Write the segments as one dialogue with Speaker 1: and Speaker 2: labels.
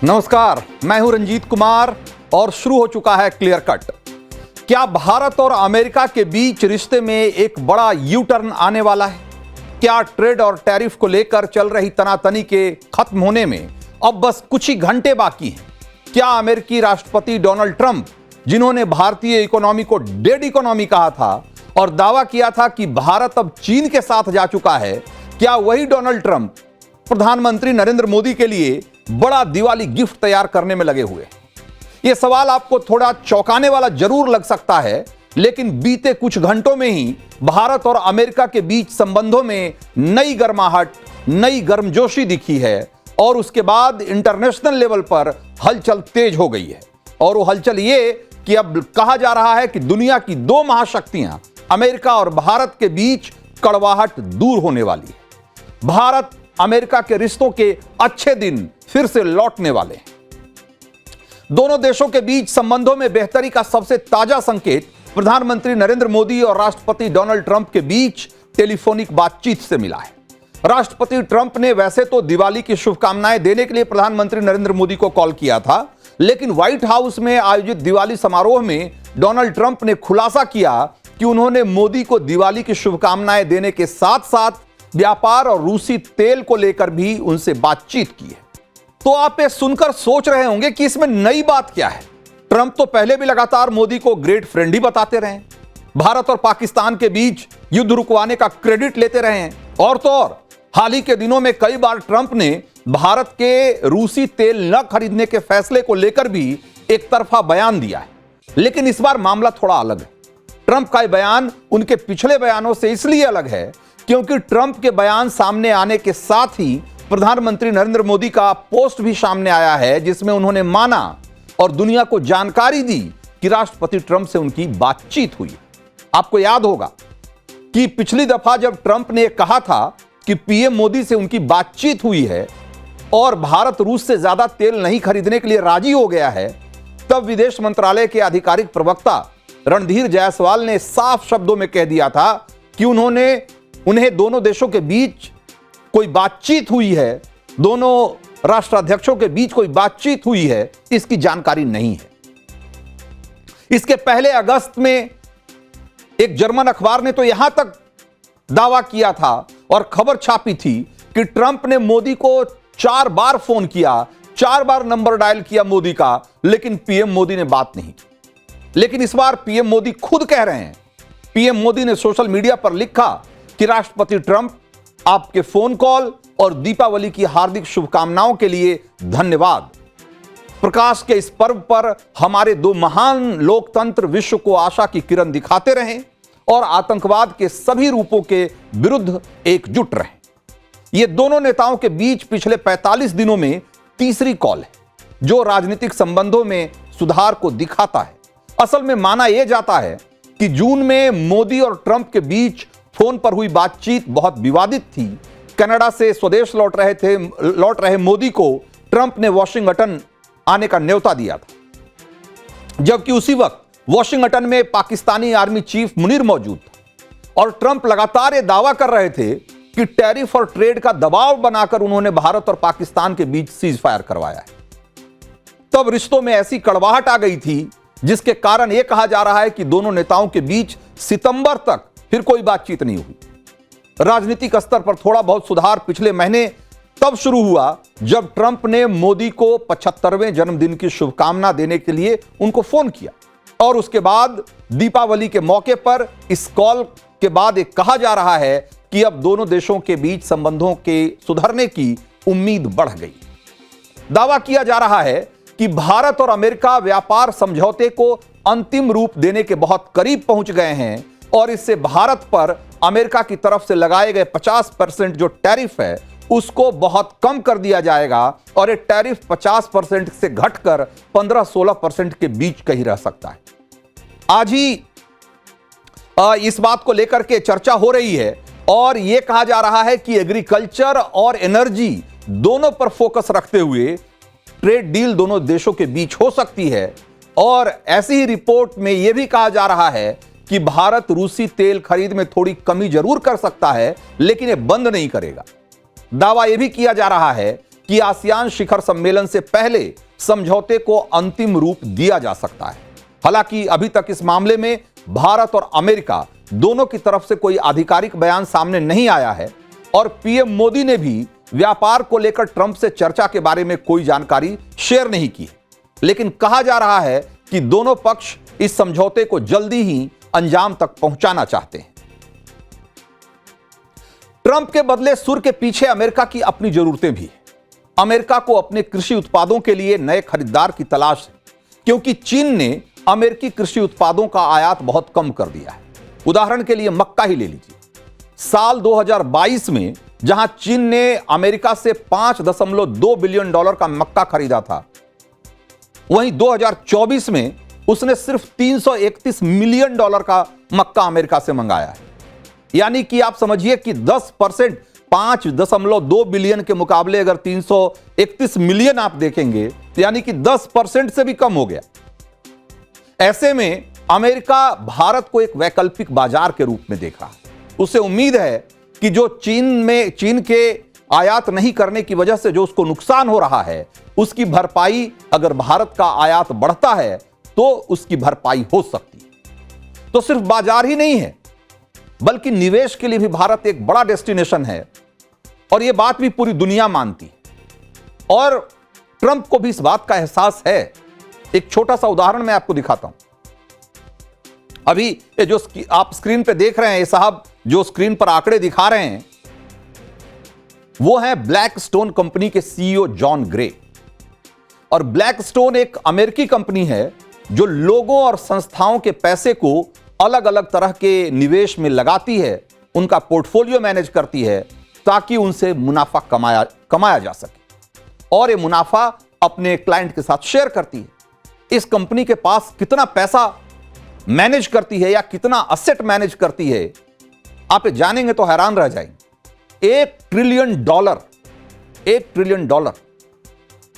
Speaker 1: नमस्कार, मैं हूं रंजीत कुमार और शुरू हो चुका है क्लियर कट। क्या भारत और अमेरिका के बीच रिश्ते में एक बड़ा यू टर्न आने वाला है? क्या ट्रेड और टैरिफ को लेकर चल रही तनातनी के खत्म होने में अब बस कुछ ही घंटे बाकी हैं? क्या अमेरिकी राष्ट्रपति डोनाल्ड ट्रंप, जिन्होंने भारतीय इकोनॉमी को डेड इकोनॉमी कहा था और दावा किया था कि भारत अब चीन के साथ जा चुका है, क्या वही डोनाल्ड ट्रंप प्रधानमंत्री नरेंद्र मोदी के लिए बड़ा दिवाली गिफ्ट तैयार करने में लगे हुए? यह सवाल आपको थोड़ा चौंकाने वाला जरूर लग सकता है, लेकिन बीते कुछ घंटों में ही भारत और अमेरिका के बीच संबंधों में नई गर्माहट, नई गर्मजोशी दिखी है और उसके बाद इंटरनेशनल लेवल पर हलचल तेज हो गई है। और वो हलचल ये कि अब कहा जा रहा है कि दुनिया की दो महाशक्तियां अमेरिका और भारत के बीच कड़वाहट दूर होने वाली है। भारत अमेरिका के रिश्तों के अच्छे दिन फिर से लौटने वाले हैं। दोनों देशों के बीच संबंधों में बेहतरी का सबसे ताजा संकेत प्रधानमंत्री नरेंद्र मोदी और राष्ट्रपति डोनाल्ड ट्रंप के बीच टेलीफोनिक बातचीत से मिला है। राष्ट्रपति ट्रंप ने वैसे तो दिवाली की शुभकामनाएं देने के लिए प्रधानमंत्री नरेंद्र मोदी को कॉल किया था, लेकिन व्हाइट हाउस में आयोजित दिवाली समारोह में डोनाल्ड ट्रंप ने खुलासा किया कि उन्होंने मोदी को दिवाली की शुभकामनाएं देने के साथ साथ व्यापार और रूसी तेल को लेकर भी उनसे बातचीत की है। तो आप ये सुनकर सोच रहे होंगे कि इसमें नई बात क्या है। ट्रंप तो पहले भी लगातार मोदी को ग्रेट फ्रेंड ही बताते रहे, भारत और पाकिस्तान के बीच युद्ध रुकवाने का क्रेडिट लेते रहे हैं। और तो और हाल ही के दिनों में कई बार ट्रंप ने भारत के रूसी तेल न खरीदने के फैसले को लेकर भी एक तरफा बयान दिया है। लेकिन इस बार मामला थोड़ा अलग है। ट्रंप का बयान उनके पिछले बयानों से इसलिए अलग है क्योंकि ट्रंप के बयान सामने आने के साथ ही प्रधानमंत्री नरेंद्र मोदी का पोस्ट भी सामने आया है, जिसमें उन्होंने माना और दुनिया को जानकारी दी कि राष्ट्रपति ट्रंप से उनकी बातचीत हुई। आपको याद होगा कि पिछली दफा जब ट्रंप ने कहा था कि पीएम मोदी से उनकी बातचीत हुई है और भारत रूस से ज्यादा तेल नहीं खरीदने के लिए राजी हो गया है, तब विदेश मंत्रालय के आधिकारिक प्रवक्ता रणधीर जायसवाल ने साफ शब्दों में कह दिया था कि उन्हें दोनों देशों के बीच कोई बातचीत हुई है, दोनों राष्ट्राध्यक्षों के बीच कोई बातचीत हुई है, इसकी जानकारी नहीं है। इसके पहले अगस्त में एक जर्मन अखबार ने तो यहां तक दावा किया था और खबर छापी थी कि ट्रंप ने मोदी को 4 बार फोन किया, 4 बार नंबर डायल किया मोदी का, लेकिन पीएम मोदी ने बात नहीं की। लेकिन इस बार पीएम मोदी खुद कह रहे हैं, पीएम मोदी ने सोशल मीडिया पर लिखा कि राष्ट्रपति ट्रंप, आपके फोन कॉल और दीपावली की हार्दिक शुभकामनाओं के लिए धन्यवाद। प्रकाश के इस पर्व पर हमारे दो महान लोकतंत्र विश्व को आशा की किरण दिखाते रहें और आतंकवाद के सभी रूपों के विरुद्ध एकजुट रहें। यह दोनों नेताओं के बीच पिछले 45 दिनों में तीसरी कॉल है जो राजनीतिक संबंधों में सुधार को दिखाता है। असल में माना यह जाता है कि जून में मोदी और ट्रंप के बीच फोन पर हुई बातचीत बहुत विवादित थी। कनाडा से स्वदेश लौट रहे मोदी को ट्रंप ने वॉशिंगटन आने का न्योता दिया था, जबकि उसी वक्त वॉशिंगटन में पाकिस्तानी आर्मी चीफ मुनीर मौजूद था और ट्रंप लगातार यह दावा कर रहे थे कि टैरिफ और ट्रेड का दबाव बनाकर उन्होंने भारत और पाकिस्तान के बीच सीज फायर करवाया है। तब रिश्तों में ऐसी कड़वाहट आ गई थी जिसके कारण यह कहा जा रहा है कि दोनों नेताओं के बीच सितंबर तक फिर कोई बातचीत नहीं हुई। राजनीतिक स्तर पर थोड़ा बहुत सुधार पिछले महीने तब शुरू हुआ जब ट्रंप ने मोदी को 75वें जन्मदिन की शुभकामना देने के लिए उनको फोन किया और उसके बाद दीपावली के मौके पर इस कॉल के बाद एक कहा जा रहा है कि अब दोनों देशों के बीच संबंधों के सुधरने की उम्मीद बढ़ गई। दावा किया जा रहा है कि भारत और अमेरिका व्यापार समझौते को अंतिम रूप देने के बहुत करीब पहुंच गए हैं और इससे भारत पर अमेरिका की तरफ से लगाए गए 50% जो टैरिफ है उसको बहुत कम कर दिया जाएगा और ये टैरिफ 50% से घटकर 15-16% के बीच का ही रह सकता है। आज ही इस बात को लेकर के चर्चा हो रही है और यह कहा जा रहा है कि एग्रीकल्चर और एनर्जी दोनों पर फोकस रखते हुए ट्रेड डील दोनों देशों के बीच हो सकती है। और ऐसी ही रिपोर्ट में यह भी कहा जा रहा है कि भारत रूसी तेल खरीद में थोड़ी कमी जरूर कर सकता है, लेकिन यह बंद नहीं करेगा। दावा यह भी किया जा रहा है कि आसियान शिखर सम्मेलन से पहले समझौते को अंतिम रूप दिया जा सकता है। हालांकि अभी तक इस मामले में भारत और अमेरिका दोनों की तरफ से कोई आधिकारिक बयान सामने नहीं आया है और पीएम मोदी ने भी व्यापार को लेकर ट्रंप से चर्चा के बारे में कोई जानकारी शेयर नहीं की। लेकिन कहा जा रहा है कि दोनों पक्ष इस समझौते को जल्दी ही अंजाम तक पहुंचाना चाहते हैं। ट्रंप के बदले सुर के पीछे अमेरिका की अपनी जरूरतें भी हैं। अमेरिका को अपने कृषि उत्पादों के लिए नए खरीदार की तलाश है, क्योंकि चीन ने अमेरिकी कृषि उत्पादों का आयात बहुत कम कर दिया है। उदाहरण के लिए मक्का ही ले लीजिए। साल 2022 में जहां चीन ने अमेरिका से $5.2 बिलियन का मक्का खरीदा था, वहीं 2024 में उसने सिर्फ $331 मिलियन का मक्का अमेरिका से मंगाया है। यानी कि आप समझिए कि 10%, 5.2 बिलियन के मुकाबले अगर 331 मिलियन आप देखेंगे, यानी कि 10% से भी कम हो गया। ऐसे में अमेरिका भारत को एक वैकल्पिक बाजार के रूप में देख रहा है। उसे उम्मीद है कि जो चीन के आयात नहीं करने की वजह से जो उसको नुकसान हो रहा है, उसकी भरपाई अगर भारत का आयात बढ़ता है तो उसकी भरपाई हो सकती है। तो सिर्फ बाजार ही नहीं है, बल्कि निवेश के लिए भी भारत एक बड़ा डेस्टिनेशन है और यह बात भी पूरी दुनिया मानती है और ट्रंप को भी इस बात का एहसास है। एक छोटा सा उदाहरण मैं आपको दिखाता हूं। अभी ये जो आप स्क्रीन पे देख रहे हैं, ये साहब जो स्क्रीन पर आंकड़े दिखा रहे हैं, वो है ब्लैकस्टोन कंपनी के सीईओ जॉन ग्रे। और ब्लैकस्टोन एक अमेरिकी कंपनी है जो लोगों और संस्थाओं के पैसे को अलग अलग तरह के निवेश में लगाती है, उनका पोर्टफोलियो मैनेज करती है ताकि उनसे मुनाफा कमाया जा सके और ये मुनाफा अपने क्लाइंट के साथ शेयर करती है। इस कंपनी के पास कितना पैसा मैनेज करती है या कितना असेट मैनेज करती है, आप जानेंगे तो हैरान रह जाएंगे। $1 ट्रिलियन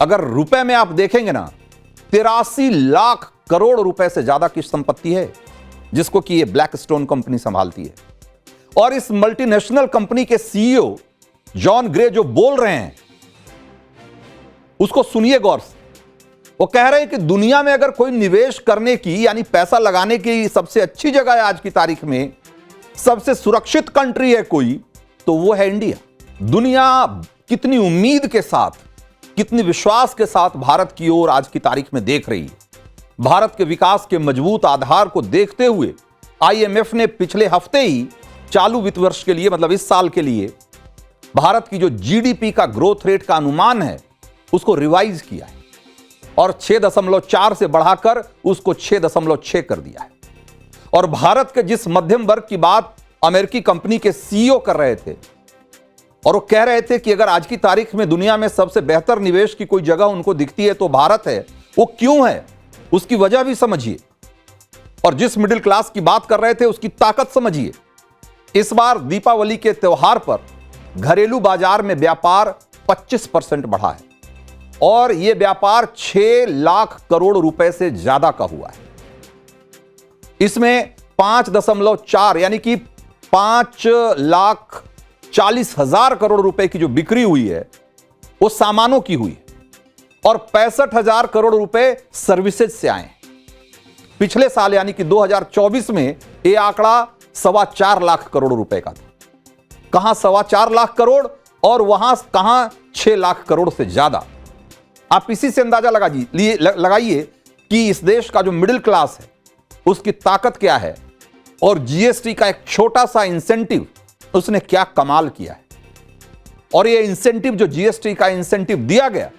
Speaker 1: अगर रुपए में आप देखेंगे ना, 83 लाख करोड़ रुपए से ज्यादा की संपत्ति है जिसको कि ये ब्लैकस्टोन कंपनी संभालती है। और इस मल्टीनेशनल कंपनी के सीईओ जॉन ग्रे जो बोल रहे हैं उसको सुनिए गौर से। वो कह रहे हैं कि दुनिया में अगर कोई निवेश करने की यानी पैसा लगाने की सबसे अच्छी जगह है आज की तारीख में, सबसे सुरक्षित कंट्री है कोई, तो वो है इंडिया। दुनिया कितनी उम्मीद के साथ, कितनी विश्वास के साथ भारत की ओर आज की तारीख में देख रही है। भारत के विकास के मजबूत आधार को देखते हुए आईएमएफ ने पिछले हफ्ते ही चालू वित्त वर्ष के लिए, मतलब इस साल के लिए, भारत की जो जीडीपी का ग्रोथ रेट का अनुमान है उसको रिवाइज किया है और 6.4 से बढ़ाकर उसको 6.6 कर दिया है। और भारत के जिस मध्यम वर्ग की बात अमेरिकी कंपनी के सीईओ कर रहे थे और वो कह रहे थे कि अगर आज की तारीख में दुनिया में सबसे बेहतर निवेश की कोई जगह उनको दिखती है तो भारत है, वो क्यों है, उसकी वजह भी समझिए। और जिस मिडिल क्लास की बात कर रहे थे उसकी ताकत समझिए। इस बार दीपावली के त्योहार पर घरेलू बाजार में व्यापार 25% बढ़ा है और यह व्यापार 6 लाख करोड़ रुपए से ज्यादा का हुआ है। इसमें 5.4 यानी कि 5,40,000 करोड़ रुपए की जो बिक्री हुई है वो सामानों की हुई है और 65,000 करोड़ रुपए सर्विसेज से आए। पिछले साल यानी कि 2024 में यह आंकड़ा 4.25 लाख करोड़ रुपए का था। कहां 4.25 लाख करोड़ और वहां कहां 6 लाख करोड़ से ज्यादा। आप इसी से अंदाजा लगाइए कि इस देश का जो मिडिल क्लास है उसकी ताकत क्या है और जीएसटी का एक छोटा सा इंसेंटिव उसने क्या कमाल किया है। और ये इंसेंटिव, जो जीएसटी का इंसेंटिव दिया गया,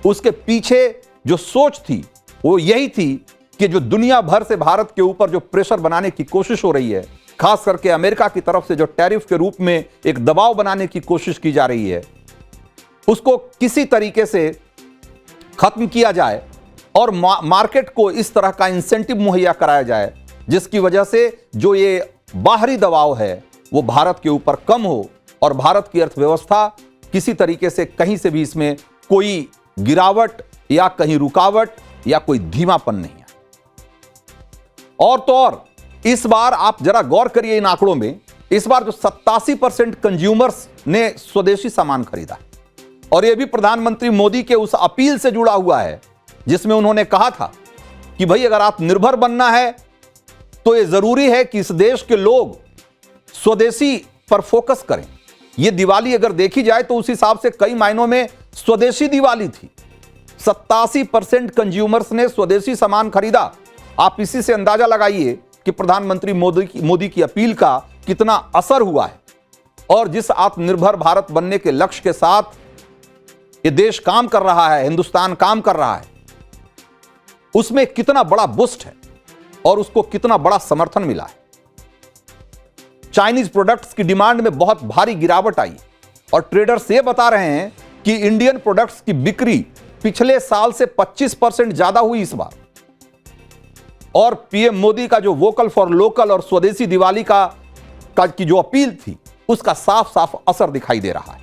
Speaker 1: उसके पीछे जो सोच थी वो यही थी कि जो दुनिया भर से भारत के ऊपर जो प्रेशर बनाने की कोशिश हो रही है, खास करके अमेरिका की तरफ से जो टैरिफ के रूप में एक दबाव बनाने की कोशिश की जा रही है, उसको किसी तरीके से खत्म किया जाए और मार्केट को इस तरह का इंसेंटिव मुहैया कराया जाए जिसकी वजह से जो ये बाहरी दबाव है वो भारत के ऊपर कम हो और भारत की अर्थव्यवस्था किसी तरीके से कहीं से भी इसमें कोई गिरावट या कहीं रुकावट या कोई धीमापन नहीं है। और तो और इस बार आप जरा गौर करिए इन आंकड़ों में, इस बार जो 87% कंज्यूमर्स ने स्वदेशी सामान खरीदा और यह भी प्रधानमंत्री मोदी के उस अपील से जुड़ा हुआ है जिसमें उन्होंने कहा था कि भाई अगर आत्मनिर्भर बनना है तो यह जरूरी है कि इस देश के लोग स्वदेशी पर फोकस करें। यह दिवाली अगर देखी जाए तो उस हिसाब से कई मायनों में स्वदेशी दिवाली थी। 87% कंज्यूमर्स ने स्वदेशी सामान खरीदा। आप इसी से अंदाजा लगाइए कि प्रधानमंत्री मोदी की अपील का कितना असर हुआ है और जिस आत्मनिर्भर भारत बनने के लक्ष्य के साथ यह देश काम कर रहा है, हिंदुस्तान काम कर रहा है, उसमें कितना बड़ा बूस्ट है और उसको कितना बड़ा समर्थन मिला है। चाइनीज प्रोडक्ट्स की डिमांड में बहुत भारी गिरावट आई और ट्रेडर्स ये बता रहे हैं कि इंडियन प्रोडक्ट्स की बिक्री पिछले साल से 25% ज्यादा हुई इस बार। और पीएम मोदी का जो वोकल फॉर लोकल और स्वदेशी दिवाली की जो अपील थी उसका साफ साफ असर दिखाई दे रहा है।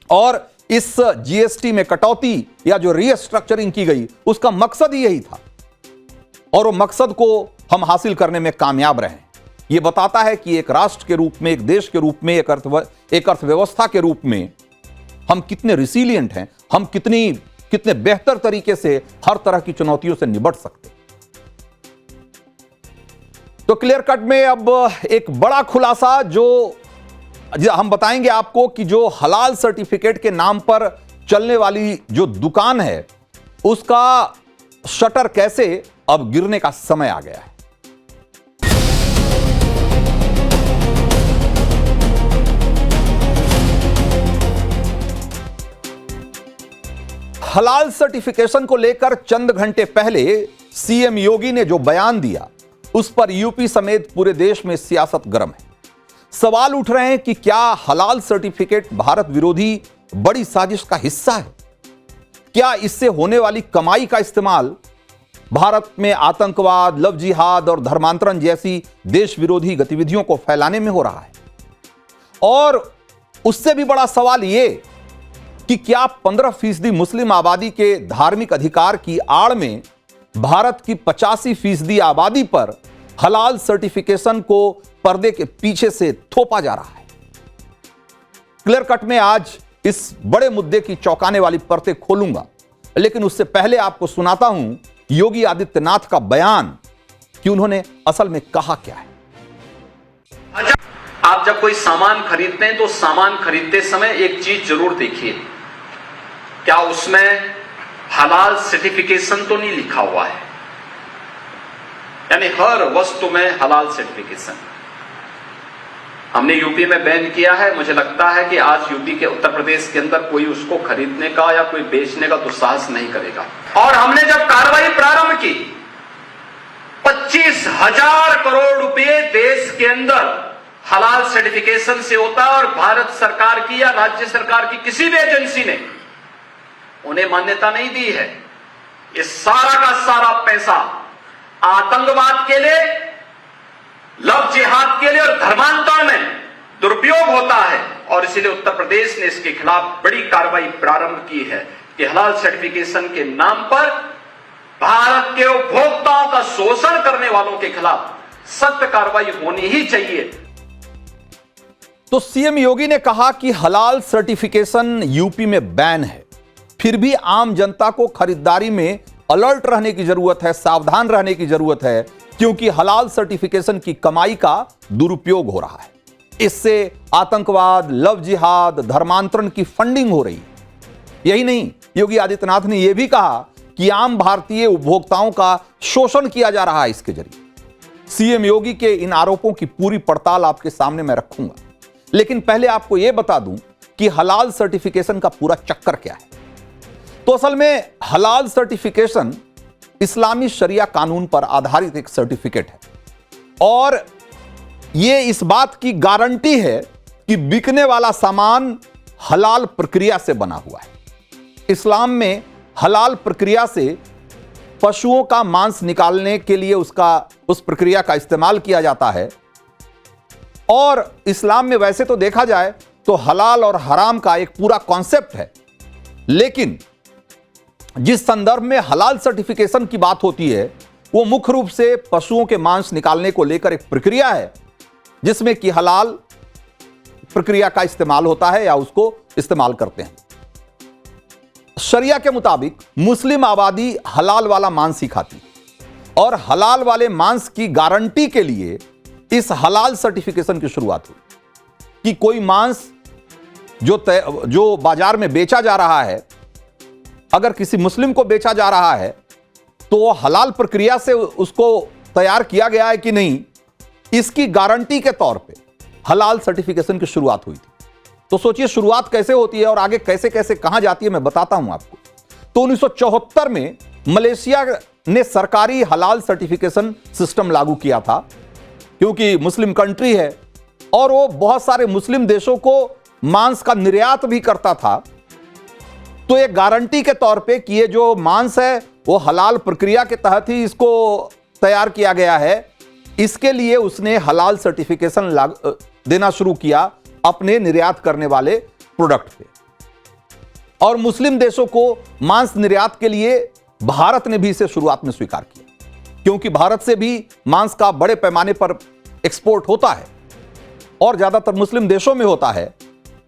Speaker 1: और इस जीएसटी में कटौती या जो रीस्ट्रक्चरिंग की गई उसका मकसद ही यही था और वो मकसद को हम हासिल करने में कामयाब रहे। यह बताता है कि एक राष्ट्र के रूप में, एक देश के रूप में, एक अर्थव्यवस्था के रूप में हम कितने रिसिलिएंट हैं, हम कितने बेहतर तरीके से हर तरह की चुनौतियों से निपट सकते। तो क्लियर कट में अब एक बड़ा खुलासा जो हम बताएंगे आपको कि जो हलाल सर्टिफिकेट के नाम पर चलने वाली जो दुकान है उसका शटर कैसे अब गिरने का समय आ गया है। हलाल सर्टिफिकेशन को लेकर चंद घंटे पहले सीएम योगी ने जो बयान दिया उस पर यूपी समेत पूरे देश में सियासत गर्म है। सवाल उठ रहे हैं कि क्या हलाल सर्टिफिकेट भारत विरोधी बड़ी साजिश का हिस्सा है? क्या इससे होने वाली कमाई का इस्तेमाल भारत में आतंकवाद, लव जिहाद और धर्मांतरण जैसी देश विरोधी गतिविधियों को फैलाने में हो रहा है? और उससे भी बड़ा सवाल यह कि क्या 15% मुस्लिम आबादी के धार्मिक अधिकार की आड़ में भारत की 85% आबादी पर हलाल सर्टिफिकेशन को पर्दे के पीछे से थोपा जा रहा है? क्लियर कट में आज इस बड़े मुद्दे की चौंकाने वाली परतें खोलूंगा, लेकिन उससे पहले आपको सुनाता हूं योगी आदित्यनाथ का बयान कि उन्होंने असल में कहा क्या है।
Speaker 2: आप जब कोई सामान खरीदते हैं तो सामान खरीदते समय एक चीज जरूर देखिए, क्या उसमें हलाल सर्टिफिकेशन तो नहीं लिखा हुआ है। यानी हर वस्तु में हलाल सर्टिफिकेशन। हमने यूपी में बैन किया है। मुझे लगता है कि आज यूपी के उत्तर प्रदेश के अंदर कोई उसको खरीदने का या कोई बेचने का दुस्साहस नहीं करेगा। और हमने जब कार्रवाई प्रारंभ की 25,000 करोड़ रुपए देश के अंदर हलाल सर्टिफिकेशन से होता है और भारत सरकार की या राज्य सरकार की किसी भी एजेंसी ने उन्हें मान्यता नहीं दी है। ये सारा का सारा पैसा आतंकवाद के लिए, लव जिहाद के लिए और धर्मांतरण में दुरुपयोग होता है और इसीलिए उत्तर प्रदेश ने इसके खिलाफ बड़ी कार्रवाई प्रारंभ की है कि हलाल सर्टिफिकेशन के नाम पर भारत के उपभोक्ताओं का शोषण करने वालों के खिलाफ सख्त कार्रवाई होनी ही चाहिए।
Speaker 1: तो सीएम योगी ने कहा कि हलाल सर्टिफिकेशन यूपी में बैन है, फिर भी आम जनता को खरीदारी में अलर्ट रहने की जरूरत है, सावधान रहने की जरूरत है, क्योंकि हलाल सर्टिफिकेशन की कमाई का दुरुपयोग हो रहा है। इससे आतंकवाद, लव जिहाद, धर्मांतरण की फंडिंग हो रही है। यही नहीं, योगी आदित्यनाथ ने यह भी कहा कि आम भारतीय उपभोक्ताओं का शोषण किया जा रहा है इसके जरिए। सीएम योगी के इन आरोपों की पूरी पड़ताल आपके सामने मैं रखूंगा, लेकिन पहले आपको यह बता दूं कि हलाल सर्टिफिकेशन का पूरा चक्कर क्या है। तो असल में हलाल सर्टिफिकेशन इस्लामी शरिया कानून पर आधारित एक सर्टिफिकेट है और यह इस बात की गारंटी है कि बिकने वाला सामान हलाल प्रक्रिया से बना हुआ है। इस्लाम में हलाल प्रक्रिया से पशुओं का मांस निकालने के लिए उस प्रक्रिया का इस्तेमाल किया जाता है। और इस्लाम में वैसे तो देखा जाए तो हलाल और हराम का एक पूरा कॉन्सेप्ट है, लेकिन जिस संदर्भ में हलाल सर्टिफिकेशन की बात होती है वो मुख्य रूप से पशुओं के मांस निकालने को लेकर एक प्रक्रिया है जिसमें कि हलाल प्रक्रिया का इस्तेमाल होता है या उसको इस्तेमाल करते हैं। शरिया के मुताबिक मुस्लिम आबादी हलाल वाला मांस ही खाती और हलाल वाले मांस की गारंटी के लिए इस हलाल सर्टिफिकेशन की शुरुआत हुई कि कोई मांस जो बाजार में बेचा जा रहा है, अगर किसी मुस्लिम को बेचा जा रहा है तो वो हलाल प्रक्रिया से उसको तैयार किया गया है कि नहीं, इसकी गारंटी के तौर पे हलाल सर्टिफिकेशन की शुरुआत हुई थी। तो सोचिए शुरुआत कैसे होती है और आगे कैसे कैसे कहां जाती है, मैं बताता हूं आपको। तो 1974 में मलेशिया ने सरकारी हलाल सर्टिफिकेशन सिस्टम लागू किया था, क्योंकि मुस्लिम कंट्री है और वो बहुत सारे मुस्लिम देशों को मांस का निर्यात भी करता था। तो एक गारंटी के तौर पे कि ये जो मांस है वो हलाल प्रक्रिया के तहत ही इसको तैयार किया गया है, इसके लिए उसने हलाल सर्टिफिकेशन देना शुरू किया अपने निर्यात करने वाले प्रोडक्ट पे। और मुस्लिम देशों को मांस निर्यात के लिए भारत ने भी इसे शुरुआत में स्वीकार किया, क्योंकि भारत से भी मांस का बड़े पैमाने पर एक्सपोर्ट होता है और ज्यादातर मुस्लिम देशों में होता है,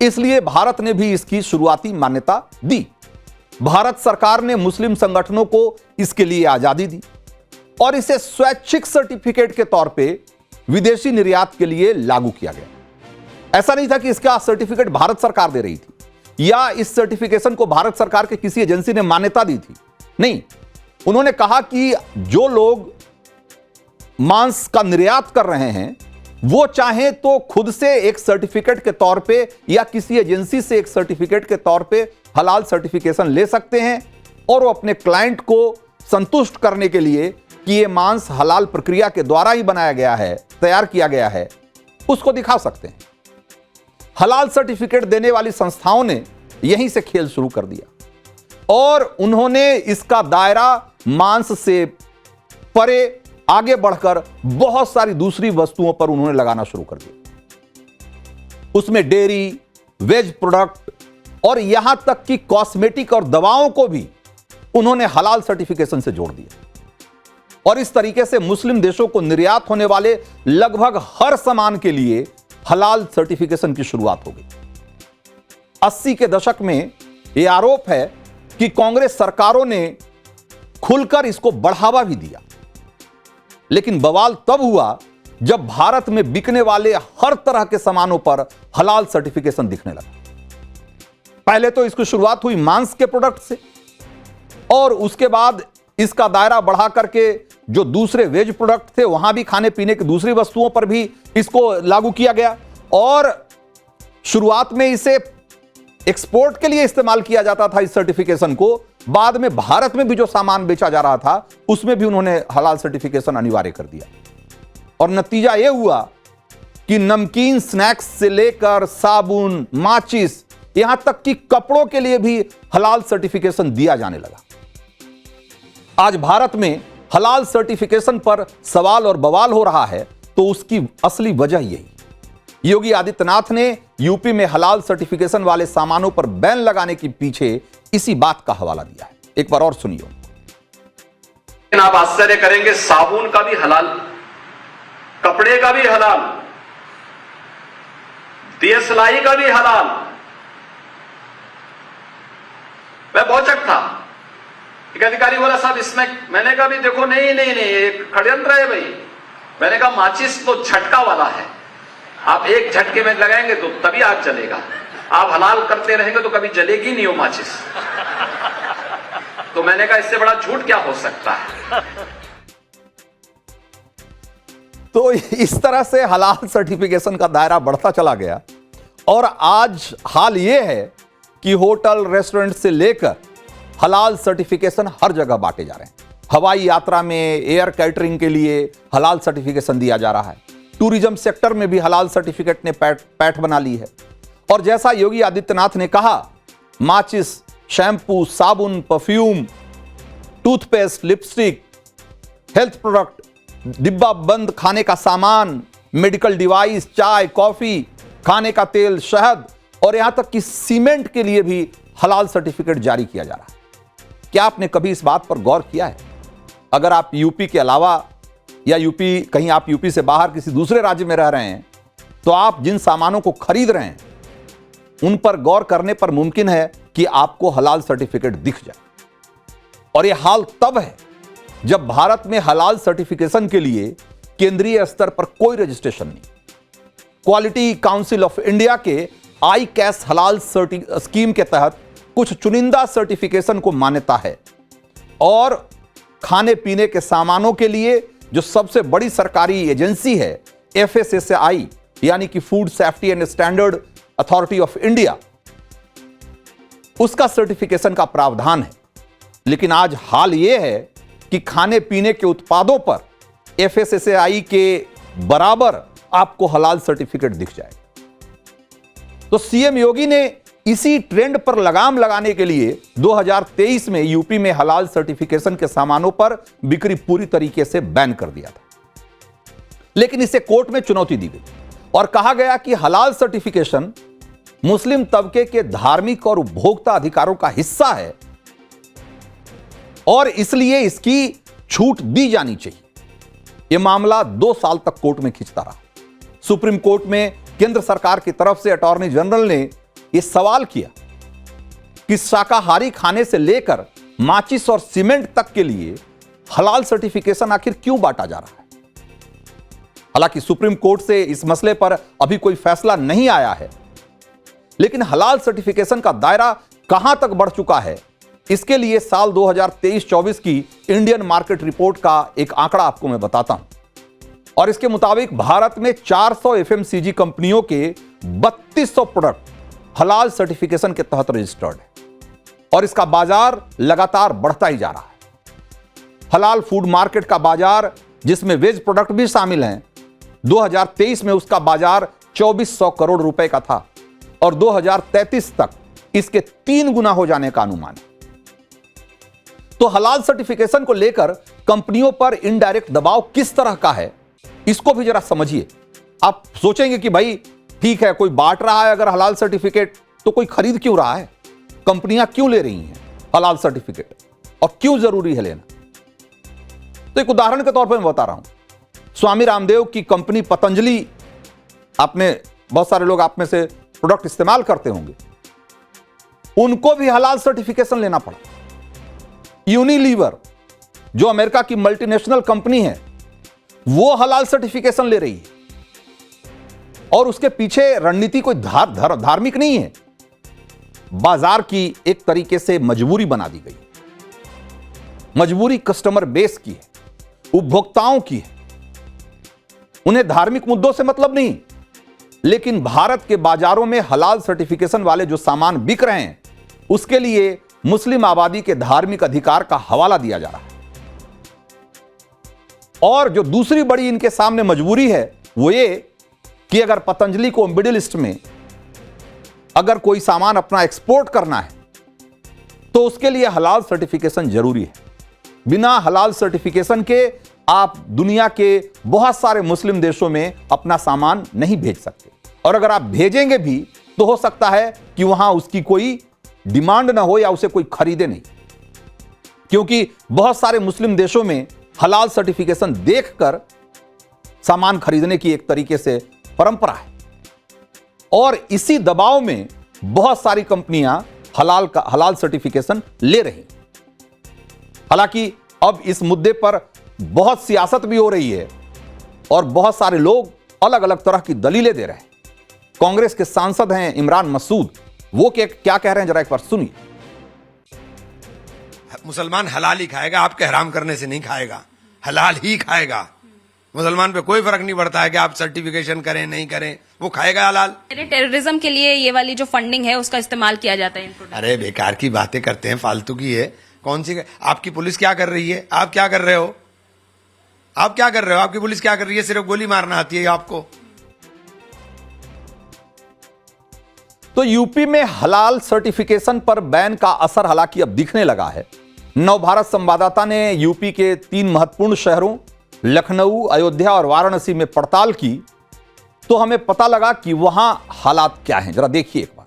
Speaker 1: इसलिए भारत ने भी इसकी शुरुआती मान्यता दी। भारत सरकार ने मुस्लिम संगठनों को इसके लिए आजादी दी और इसे स्वैच्छिक सर्टिफिकेट के तौर पे विदेशी निर्यात के लिए लागू किया गया। ऐसा नहीं था कि इसका सर्टिफिकेट भारत सरकार दे रही थी या इस सर्टिफिकेशन को भारत सरकार के किसी एजेंसी ने मान्यता दी थी, नहीं। उन्होंने कहा कि जो लोग मांस का निर्यात कर रहे हैं वो चाहे तो खुद से एक सर्टिफिकेट के तौर पे या किसी एजेंसी से एक सर्टिफिकेट के तौर पे हलाल सर्टिफिकेशन ले सकते हैं और वो अपने क्लाइंट को संतुष्ट करने के लिए कि ये मांस हलाल प्रक्रिया के द्वारा ही बनाया गया है, तैयार किया गया है, उसको दिखा सकते हैं। हलाल सर्टिफिकेट देने वाली संस्थाओं ने यहीं से खेल शुरू कर दिया और उन्होंने इसका दायरा मांस से परे आगे बढ़कर बहुत सारी दूसरी वस्तुओं पर उन्होंने लगाना शुरू कर दिया। उसमें डेयरी, वेज प्रोडक्ट और यहां तक कि कॉस्मेटिक और दवाओं को भी उन्होंने हलाल सर्टिफिकेशन से जोड़ दिया। और इस तरीके से मुस्लिम देशों को निर्यात होने वाले लगभग हर सामान के लिए हलाल सर्टिफिकेशन की शुरुआत हो गई। 80 के दशक में यह आरोप है कि कांग्रेस सरकारों ने खुलकर इसको बढ़ावा भी दिया, लेकिन बवाल तब हुआ जब भारत में बिकने वाले हर तरह के सामानों पर हलाल सर्टिफिकेशन दिखने लगा। पहले तो इसकी शुरुआत हुई मांस के प्रोडक्ट से और उसके बाद इसका दायरा बढ़ा करके जो दूसरे वेज प्रोडक्ट थे वहां भी खाने पीने की दूसरी वस्तुओं पर भी इसको लागू किया गया और शुरुआत में इसे एक्सपोर्ट के लिए इस्तेमाल किया जाता था इस सर्टिफिकेशन को। बाद में भारत में भी जो सामान बेचा जा रहा था उसमें भी उन्होंने हलाल सर्टिफिकेशन अनिवार्य कर दिया और नतीजा यह हुआ कि नमकीन स्नैक्स से लेकर साबुन, माचिस, यहां तक कि कपड़ों के लिए भी हलाल सर्टिफिकेशन दिया जाने लगा। आज भारत में हलाल सर्टिफिकेशन पर सवाल और बवाल हो रहा है तो उसकी असली वजह यही। योगी आदित्यनाथ ने यूपी में हलाल सर्टिफिकेशन वाले सामानों पर बैन लगाने के पीछे इसी बात का हवाला दिया है। एक बार और सुनिए।
Speaker 2: आप आश्चर्य करेंगे, साबुन का भी हलाल, कपड़े का भी हलाल, दियसलाई का भी हलाल। मैं बहुचक था, एक अधिकारी बोला साहब इसमें, मैंने कहा भी देखो नहीं एक षड्यंत्र है भाई। मैंने कहा माचिस तो झटका वाला है, आप एक झटके में लगाएंगे तो तभी आग जलेगा, आप हलाल करते रहेंगे तो कभी जलेगी नहीं हो माचिस। तो मैंने कहा इससे बड़ा झूठ क्या हो सकता है।
Speaker 1: तो इस तरह से हलाल सर्टिफिकेशन का दायरा बढ़ता चला गया और आज हाल यह है कि होटल, रेस्टोरेंट से लेकर हलाल सर्टिफिकेशन हर जगह बांटे जा रहे हैं। हवाई यात्रा में एयर कैटरिंग के लिए हलाल सर्टिफिकेशन दिया जा रहा है। टूरिज्म सेक्टर में भी हलाल सर्टिफिकेट ने पैठ बना ली है। और जैसा योगी आदित्यनाथ ने कहा, माचिस, शैम्पू, साबुन, perfume, toothpaste, lipstick, health product, डिब्बा बंद खाने का सामान, मेडिकल डिवाइस, चाय, कॉफी, खाने का तेल, शहद और यहां तक कि सीमेंट के लिए भी हलाल सर्टिफिकेट जारी किया जा रहा है। क्या आपने कभी इस बात पर गौर किया है? अगर आप यूपी के अलावा या कहीं आप यूपी से बाहर किसी दूसरे राज्य में रह रहे हैं तो आप जिन सामानों को खरीद रहे हैं उन पर गौर करने पर मुमकिन है कि आपको हलाल सर्टिफिकेट दिख जाए। और यह हाल तब है जब भारत में हलाल सर्टिफिकेशन के लिए केंद्रीय स्तर पर कोई रजिस्ट्रेशन नहीं। क्वालिटी काउंसिल ऑफ इंडिया के आई कैश हलाल स्कीम के तहत कुछ चुनिंदा सर्टिफिकेशन को मान्यता है और खाने पीने के सामानों के लिए जो सबसे बड़ी सरकारी एजेंसी है FSSAI यानी कि food safety and standard authority of India, उसका सर्टिफिकेशन का प्रावधान है। लेकिन आज हाल यह है कि खाने पीने के उत्पादों पर FSSAI के बराबर आपको हलाल सर्टिफिकेट दिख जाए। तो सीएम योगी ने इसी ट्रेंड पर लगाम लगाने के लिए 2023 में यूपी में हलाल सर्टिफिकेशन के सामानों पर बिक्री पूरी तरीके से बैन कर दिया था। लेकिन इसे कोर्ट में चुनौती दी गई और कहा गया कि हलाल सर्टिफिकेशन मुस्लिम तबके के धार्मिक और उपभोक्ता अधिकारों का हिस्सा है और इसलिए इसकी छूट दी जानी चाहिए। यह मामला 2 साल तक कोर्ट में खिंचता रहा। सुप्रीम कोर्ट में केंद्र सरकार की तरफ से अटॉर्नी जनरल ने यह सवाल किया कि शाकाहारी खाने से लेकर माचिस और सीमेंट तक के लिए हलाल सर्टिफिकेशन आखिर क्यों बांटा जा रहा है। हालांकि सुप्रीम कोर्ट से इस मसले पर अभी कोई फैसला नहीं आया है, लेकिन हलाल सर्टिफिकेशन का दायरा कहां तक बढ़ चुका है, इसके लिए साल 2023-24 की इंडियन मार्केट रिपोर्ट का एक आंकड़ा आपको मैं बताता हूं। और इसके मुताबिक भारत में 400 FMCG कंपनियों के 3200 प्रोडक्ट हलाल सर्टिफिकेशन के तहत रजिस्टर्ड है और इसका बाजार लगातार बढ़ता ही जा रहा है। हलाल फूड मार्केट का बाजार, जिसमें वेज प्रोडक्ट भी शामिल हैं, 2023 में उसका बाजार 2400 करोड़ रुपए का था और 2033 तक इसके 3 गुना हो जाने का अनुमान है। तो हलाल सर्टिफिकेशन को लेकर कंपनियों पर इनडायरेक्ट दबाव किस तरह का है, इसको भी जरा समझिए। आप सोचेंगे कि भाई ठीक है, कोई बांट रहा है अगर हलाल सर्टिफिकेट, तो कोई खरीद क्यों रहा है, कंपनियां क्यों ले रही हैं हलाल सर्टिफिकेट और क्यों जरूरी है लेना। तो एक उदाहरण के तौर पर मैं बता रहा हूं, स्वामी रामदेव की कंपनी पतंजलि, आपने बहुत सारे लोग आप में से प्रोडक्ट इस्तेमाल करते होंगे, उनको भी हलाल सर्टिफिकेशन लेना पड़ा। यूनिलीवर जो अमेरिका की मल्टीनेशनल कंपनी है, वो हलाल सर्टिफिकेशन ले रही है और उसके पीछे रणनीति कोई धार्मिक नहीं है, बाजार की एक तरीके से मजबूरी बना दी गई। मजबूरी कस्टमर बेस की है, उपभोक्ताओं की है। उन्हें धार्मिक मुद्दों से मतलब नहीं, लेकिन भारत के बाजारों में हलाल सर्टिफिकेशन वाले जो सामान बिक रहे हैं, उसके लिए मुस्लिम आबादी के धार्मिक अधिकार का हवाला दिया जा रहा है। और जो दूसरी बड़ी इनके सामने मजबूरी है वो ये कि अगर पतंजलि को मिडिल ईस्ट में अगर कोई सामान अपना एक्सपोर्ट करना है तो उसके लिए हलाल सर्टिफिकेशन जरूरी है। बिना हलाल सर्टिफिकेशन के आप दुनिया के बहुत सारे मुस्लिम देशों में अपना सामान नहीं भेज सकते, और अगर आप भेजेंगे भी तो हो सकता है कि वहां उसकी कोई डिमांड ना हो या उसे कोई खरीदे नहीं, क्योंकि बहुत सारे मुस्लिम देशों में हलाल सर्टिफिकेशन देखकर सामान खरीदने की एक तरीके से परंपरा है। और इसी दबाव में बहुत सारी कंपनियां हलाल सर्टिफिकेशन ले रही। हालांकि अब इस मुद्दे पर बहुत सियासत भी हो रही है और बहुत सारे लोग अलग अलग तरह की दलीलें दे रहे हैं। कांग्रेस के सांसद हैं इमरान मसूद, वो क्या कह रहे हैं, जरा एक बार सुनिए।
Speaker 3: मुसलमान हलाल ही खाएगा, आपके हराम करने से नहीं खाएगा, हलाल ही खाएगा। मुसलमान पे कोई फर्क नहीं पड़ता है कि आप सर्टिफिकेशन करें नहीं करें, वो खाएगा हलाल।
Speaker 4: टेररिज्म के लिए ये वाली जो फंडिंग है उसका इस्तेमाल किया जाता है।
Speaker 3: अरे बेकार की बातें करते हैं, फालतू की है। कौन सी आपकी पुलिस क्या कर रही है, आप क्या कर रहे हो, आप क्या कर रहे हो, आपकी पुलिस क्या कर रही है? सिर्फ गोली मारना आती है आपको।
Speaker 1: तो यूपी में हलाल सर्टिफिकेशन पर बैन का असर हालांकि अब दिखने लगा है। नवभारत संवाददाता ने यूपी के 3 महत्वपूर्ण शहरों लखनऊ, अयोध्या और वाराणसी में पड़ताल की तो हमें पता लगा कि वहां हालात क्या हैं। जरा देखिए एक बार।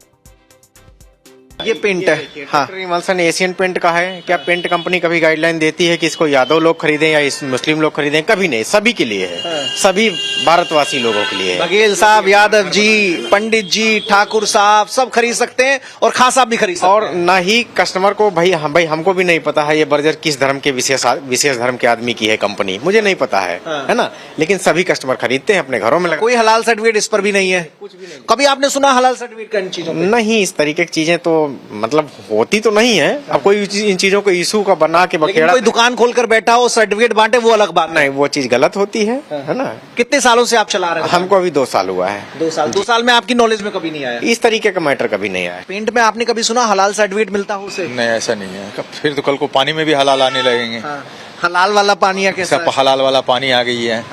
Speaker 5: ये पेंट है, हाँ, इमल्सन एशियन पेंट का है। क्या पेंट कंपनी कभी गाइडलाइन देती है कि इसको यादव लोग खरीदें या इस मुस्लिम लोग खरीदें? कभी नहीं, सभी के लिए है, सभी भारतवासी लोगों के लिए है।
Speaker 6: बघेल साहब, यादव जी, पंडित जी, ठाकुर साहब सब खरीद सकते हैं और खान साहब भी खरीद सकते हैं।
Speaker 5: और ना ही कस्टमर को भाई हमको भी नहीं पता है ये बर्जर किस धर्म के विशेष धर्म के आदमी की है कंपनी, मुझे नहीं पता है ना, लेकिन सभी कस्टमर खरीदते हैं, अपने घरों में लगा।
Speaker 6: कोई हलाल सर्टिफिकेट इस पर भी नहीं है? कुछ भी नहीं। कभी आपने सुना हलाल सर्टिफिकेट का इन चीजों में?
Speaker 5: नहीं, इस तरीके की चीजें तो मतलब होती तो नहीं है। अब कोई इन चीजों को इशू का बना के बखेड़ा,
Speaker 6: कोई दुकान खोलकर बैठा हो सर्टिफिकेट बांटे, वो अलग बात
Speaker 5: नहीं, वो चीज गलत होती है ना।
Speaker 6: कितने सालों से आप चला रहे हैं?
Speaker 5: हमको अभी 2 साल हुआ है।
Speaker 6: 2 साल में आपकी नॉलेज में कभी नहीं आया
Speaker 5: इस तरीके का मैटर? कभी नहीं आया।
Speaker 6: पेंट में आपने कभी सुना हलाल सर्टिफिकेट मिलता हो उसे?
Speaker 7: नहीं, ऐसा नहीं है। फिर तो कल को पानी में भी हलाल आने लगेंगे।
Speaker 6: हलाल वाला पानी या कैसा?
Speaker 7: सब हलाल वाला पानी आ गई है।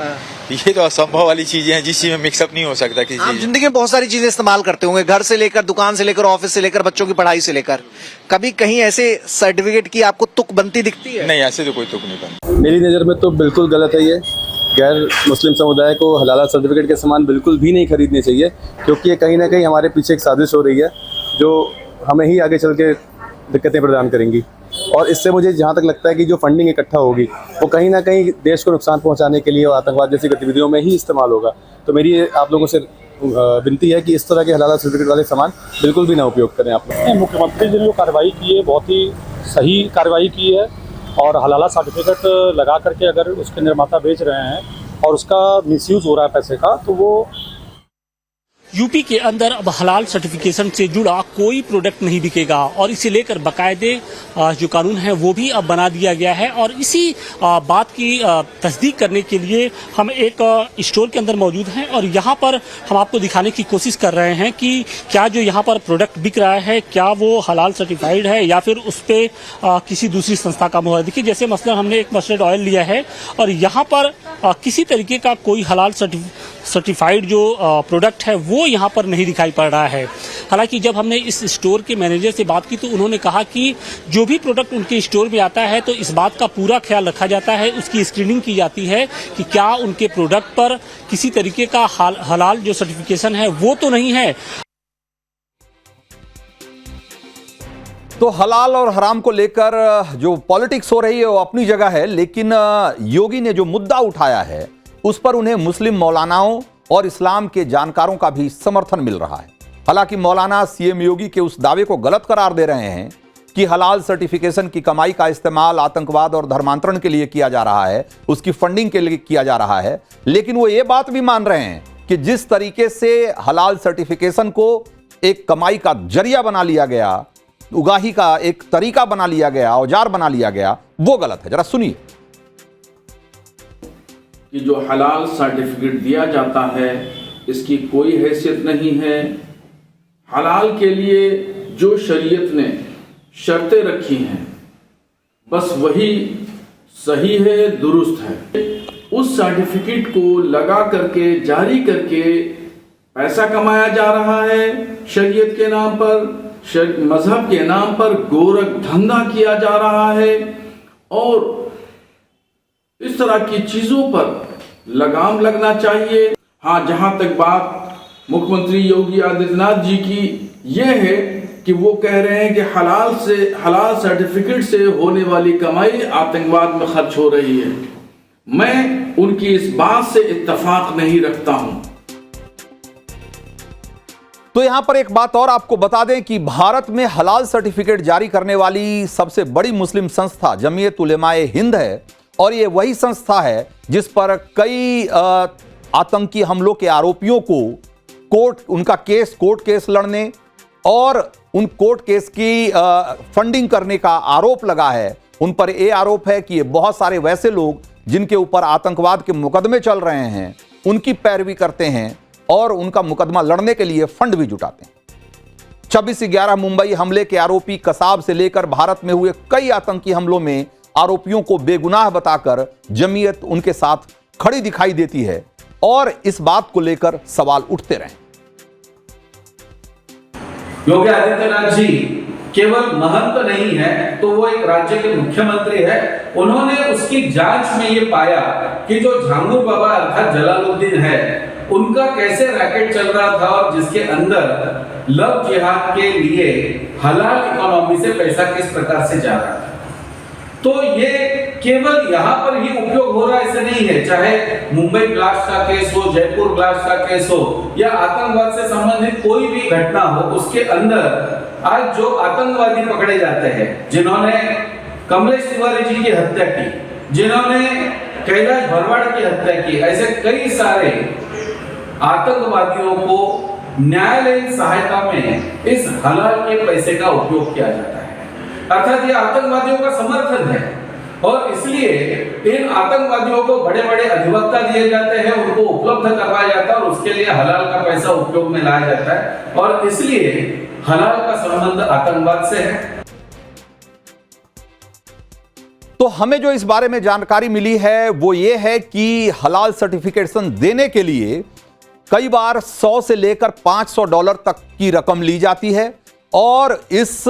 Speaker 7: ये तो असंभव वाली चीजें हैं जिस चीज में मिक्सअप नहीं हो सकता किसी
Speaker 6: आप
Speaker 7: चीज।
Speaker 6: जिंदगी में बहुत सारी चीजें इस्तेमाल करते होंगे, घर से लेकर, दुकान से लेकर, ऑफिस से लेकर, बच्चों की पढ़ाई से लेकर। कभी कहीं ऐसे सर्टिफिकेट की आपको तुक बनती दिखती है?
Speaker 7: नहीं, ऐसे तो कोई तुक नहीं बनता।
Speaker 8: मेरी नज़र में तो बिल्कुल गलत है ये। गैर मुस्लिम समुदाय को हलाला सर्टिफिकेट के सामान बिल्कुल भी नहीं खरीदने चाहिए, क्योंकि ये कहीं ना कहीं हमारे पीछे एक साजिश हो रही है जो हमें ही आगे चल के दिक्कतें प्रदान करेंगी। और इससे मुझे जहाँ तक लगता है कि जो फंडिंग इकट्ठा होगी वो कहीं ना कहीं देश को नुकसान पहुँचाने के लिए और आतंकवाद जैसी गतिविधियों में ही इस्तेमाल होगा। तो मेरी आप लोगों से विनती है कि इस तरह के हलाला सर्टिफिकेट वाले सामान बिल्कुल भी ना उपयोग करें आप लोग।
Speaker 9: मुख्यमंत्री जी ने जो कार्रवाई की है बहुत ही सही कार्रवाई की है, और हलाला सर्टिफिकेट लगा करके अगर उसके निर्माता बेच रहे हैं और उसका मिसयूज हो रहा है पैसे का, तो वो
Speaker 10: यूपी के अंदर अब हलाल सर्टिफिकेशन से जुड़ा कोई प्रोडक्ट नहीं बिकेगा, और इसे लेकर बाकायदे जो कानून है वो भी अब बना दिया गया है। और इसी बात की तस्दीक करने के लिए हम एक स्टोर के अंदर मौजूद हैं, और यहाँ पर हम आपको दिखाने की कोशिश कर रहे हैं कि क्या जो यहाँ पर प्रोडक्ट बिक रहा है क्या वो हलाल सर्टिफाइड है या फिर उस पर किसी दूसरी संस्था का मोहर। देखिए, जैसे मसलन हमने एक मस्टर्ड ऑयल लिया है और यहाँ पर किसी तरीके का कोई हलाल सर्टिफाइड जो प्रोडक्ट है वो यहाँ पर नहीं दिखाई पड़ रहा है। हालांकि जब हमने इस स्टोर के मैनेजर से बात की तो उन्होंने कहा कि जो भी प्रोडक्ट उनके स्टोर में आता है तो इस बात का पूरा ख्याल रखा जाता है, उसकी स्क्रीनिंग की जाती है कि क्या उनके प्रोडक्ट पर किसी तरीके का हलाल जो सर्टिफिकेशन है वो तो नहीं है।
Speaker 1: तो हलाल और हराम को लेकर जो पॉलिटिक्स हो रही है वो अपनी जगह है, लेकिन योगी ने जो मुद्दा उठाया है उस पर उन्हें मुस्लिम मौलानाओं और इस्लाम के जानकारों का भी समर्थन मिल रहा है। हालांकि मौलाना सीएम योगी के उस दावे को गलत करार दे रहे हैं कि हलाल सर्टिफिकेशन की कमाई का इस्तेमाल आतंकवाद और धर्मांतरण के लिए किया जा रहा है, उसकी फंडिंग के लिए किया जा रहा है। लेकिन वो ये बात भी मान रहे हैं कि जिस तरीके से हलाल सर्टिफिकेशन को एक कमाई का जरिया बना लिया गया, उगाही का एक तरीका बना लिया गया, औजार बना लिया गया, वो गलत है। जरा सुनिए।
Speaker 11: कि जो हलाल सर्टिफिकेट दिया जाता है इसकी कोई हैसियत नहीं है। हलाल के लिए जो शरीयत ने शर्तें रखी हैं बस वही सही है, दुरुस्त है। उस सर्टिफिकेट को लगा करके जारी करके पैसा कमाया जा रहा है, शरीयत के नाम पर, मजहब के नाम पर गोरख धंधा किया जा रहा है। और इस तरह की चीजों पर लगाम लगना चाहिए। हाँ, जहां तक बात मुख्यमंत्री योगी आदित्यनाथ जी की यह है कि वो कह रहे हैं कि हलाल सर्टिफिकेट से होने वाली कमाई आतंकवाद में खर्च हो रही है, मैं उनकी इस बात से इत्तेफाक नहीं रखता हूं।
Speaker 1: तो यहां पर एक बात और आपको बता दें कि भारत में हलाल सर्टिफिकेट जारी करने वाली सबसे बड़ी मुस्लिम संस्था जमीयत उलेमाए हिंद है, और ये वही संस्था है जिस पर कई आतंकी हमलों के आरोपियों को कोर्ट केस लड़ने और उन कोर्ट केस की फंडिंग करने का आरोप लगा है। उन पर यह आरोप है कि ये बहुत सारे वैसे लोग जिनके ऊपर आतंकवाद के मुकदमे चल रहे हैं उनकी पैरवी करते हैं और उनका मुकदमा लड़ने के लिए फंड भी जुटाते हैं। 26/11 मुंबई हमले के आरोपी कसाब से लेकर भारत में हुए कई आतंकी हमलों में आरोपियों को बेगुनाह बताकर जमीयत उनके साथ खड़ी दिखाई देती है, और इस बात को लेकर सवाल उठते रहे।
Speaker 12: योगी आदित्यनाथ जी केवल महंत नहीं है तो वो एक राज्य के मुख्यमंत्री है। उन्होंने उसकी जांच में ये पाया कि जो झांगुर बाबा अर्थात जलालुद्दीन है उनका कैसे रैकेट चल रहा था, और जिसके अंदर लव जिहाद के लिए हलाल इकोनॉमी से पैसा किस प्रकार से जा रहा है। तो ये केवल यहाँ पर ही उपयोग हो रहा है ऐसे नहीं है, चाहे मुंबई ब्लास्ट का केस हो, जयपुर ब्लास्ट का केस हो या आतंकवाद से संबंधित कोई भी घटना हो, उसके अंदर आज जो आतंकवादी पकड़े जाते हैं, जिन्होंने कमलेश तिवारी जी की हत्या की, जिन्होंने कैलाश भरवाड़ की हत्या की, ऐसे कई सारे आतंकवादियों को न्यायालयीन सहायता में इस हलाल के पैसे का उपयोग किया जाता है। अर्थात ये आतंकवादियों का समर्थन है और इसलिए इन आतंकवादियों को बड़े बड़े अधिवक्ता दिए जाते हैं, उनको उपलब्ध करवाया जाता है और उसके लिए हलाल का पैसा उपयोग में लाया जाता है और इसलिए हलाल का संबंध आतंकवाद से है।
Speaker 1: तो हमें जो इस बारे में जानकारी मिली है वो ये है कि हलाल सर्टिफिकेशन देने के लिए कई बार 100 से लेकर $500 तक की रकम ली जाती है और इस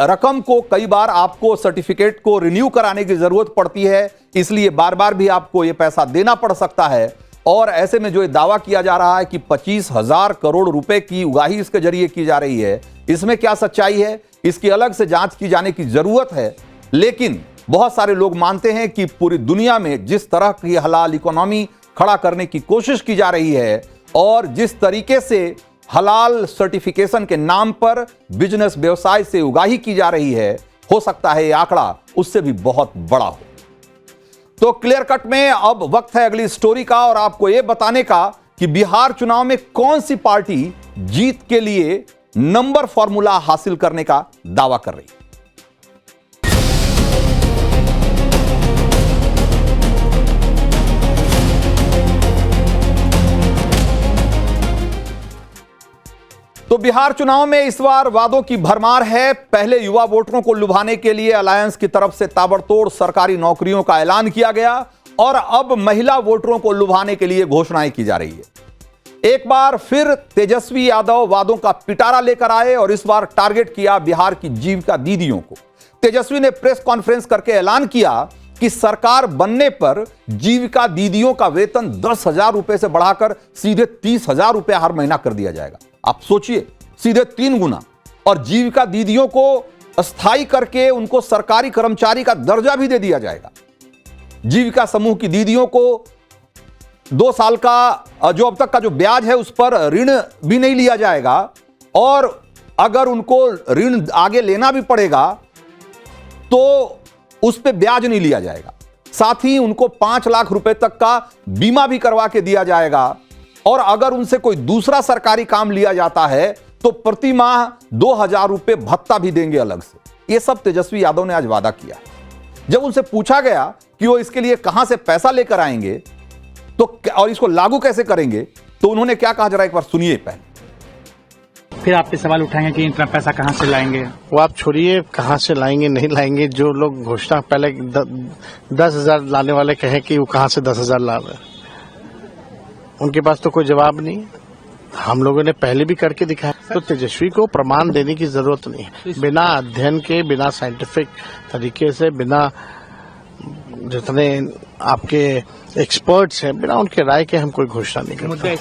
Speaker 1: रकम को कई बार आपको सर्टिफिकेट को रिन्यू कराने की जरूरत पड़ती है, इसलिए बार बार भी आपको यह पैसा देना पड़ सकता है। और ऐसे में जो ये दावा किया जा रहा है कि 25,000 करोड़ रुपए की उगाही इसके जरिए की जा रही है, इसमें क्या सच्चाई है, इसकी अलग से जांच की जाने की जरूरत है। लेकिन बहुत सारे लोग मानते हैं कि पूरी दुनिया में जिस तरह की हलाल इकोनॉमी खड़ा करने की कोशिश की जा रही है और जिस तरीके से हलाल सर्टिफिकेशन के नाम पर बिजनेस व्यवसाय से उगाही की जा रही है, हो सकता है यह आंकड़ा उससे भी बहुत बड़ा हो। तो क्लियर कट में अब वक्त है अगली स्टोरी का और आपको यह बताने का कि बिहार चुनाव में कौन सी पार्टी जीत के लिए नंबर फॉर्मूला हासिल करने का दावा कर रही है। तो बिहार चुनाव में इस बार वादों की भरमार है। पहले युवा वोटरों को लुभाने के लिए अलायंस की तरफ से ताबड़तोड़ सरकारी नौकरियों का ऐलान किया गया और अब महिला वोटरों को लुभाने के लिए घोषणाएं की जा रही है। एक बार फिर तेजस्वी यादव वादों का पिटारा लेकर आए और इस बार टारगेट किया बिहार की जीविका दीदियों को। तेजस्वी ने प्रेस कॉन्फ्रेंस करके ऐलान किया कि सरकार बनने पर जीविका दीदियों का वेतन 10,000 रुपए से बढ़ाकर सीधे 30,000 रुपए हर महीना कर दिया जाएगा। आप सोचिए, सीधे 3 गुना। और जीविका दीदियों को अस्थायी करके उनको सरकारी कर्मचारी का दर्जा भी दे दिया जाएगा। जीविका समूह की दीदियों को 2 साल का जो अब तक का जो ब्याज है उस पर ऋण भी नहीं लिया जाएगा और अगर उनको ऋण आगे लेना भी पड़ेगा तो उस पर ब्याज नहीं लिया जाएगा। साथ ही उनको 5 लाख रुपए तक का बीमा भी करवा के दिया जाएगा और अगर उनसे कोई दूसरा सरकारी काम लिया जाता है तो प्रति माह 2,000 रुपए भत्ता भी देंगे अलग से। यह सब तेजस्वी यादव ने आज वादा किया। जब उनसे पूछा गया कि वो इसके लिए कहां से पैसा लेकर आएंगे तो और इसको लागू कैसे करेंगे तो उन्होंने क्या कहा, जरा एक बार सुनिए पहले।
Speaker 13: फिर आप पे सवाल उठाएंगे कि इतना पैसा कहां से लाएंगे।
Speaker 14: वो आप छोड़िए कहां से लाएंगे नहीं लाएंगे। जो लोग घोषणा पहले 10,000 लाने वाले कहें कि वो कहां से 10,000 ला रहे, उनके पास तो कोई जवाब नहीं। हम लोगों ने पहले भी करके दिखाया। तो तेजस्वी को प्रमाण देने की जरूरत नहीं है। बिना अध्ययन के, बिना साइंटिफिक तरीके से, बिना जितने आपके एक्सपर्ट्स हैं, बिना उनके राय के हम कोई घोषणा नहीं करते।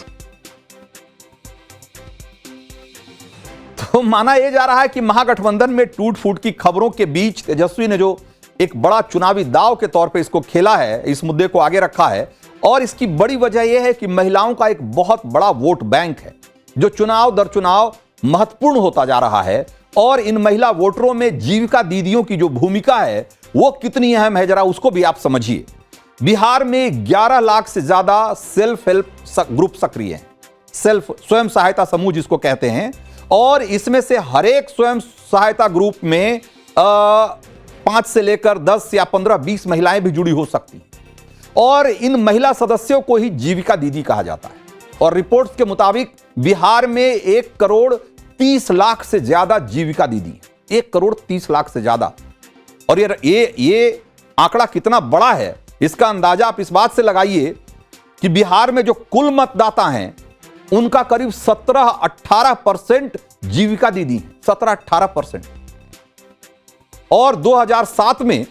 Speaker 1: तो माना यह जा रहा है कि महागठबंधन में टूट फूट की खबरों के बीच तेजस्वी ने जो एक बड़ा चुनावी दांव के तौर पे इसको खेला है, इस मुद्दे को आगे रखा है और इसकी बड़ी वजह यह है कि महिलाओं का एक बहुत बड़ा वोट बैंक है जो चुनाव दर चुनाव महत्वपूर्ण होता जा रहा है और इन महिला वोटरों में जीविका दीदियों की जो भूमिका है वो कितनी अहम है, जरा उसको भी आप समझिए। बिहार में 11 लाख से ज्यादा सेल्फ हेल्प ग्रुप सक्रिय हैं, स्वयं सहायता समूह जिसको कहते हैं, और इसमें से हर एक स्वयं सहायता ग्रुप में 5 से लेकर 10 या 15-20 महिलाएं भी जुड़ी हो सकती हैं और इन महिला सदस्यों को ही जीविका दीदी कहा जाता है। और रिपोर्ट्स के मुताबिक बिहार में 1 करोड़ 30 लाख से ज्यादा जीविका दीदी है। 1 करोड़ 30 लाख से ज्यादा। और ये आंकड़ा कितना बड़ा है इसका अंदाजा आप इस बात से लगाइए कि बिहार में जो कुल मतदाता हैं उनका करीब 17-18% जीविका दीदी, 17-18%। और 2007 में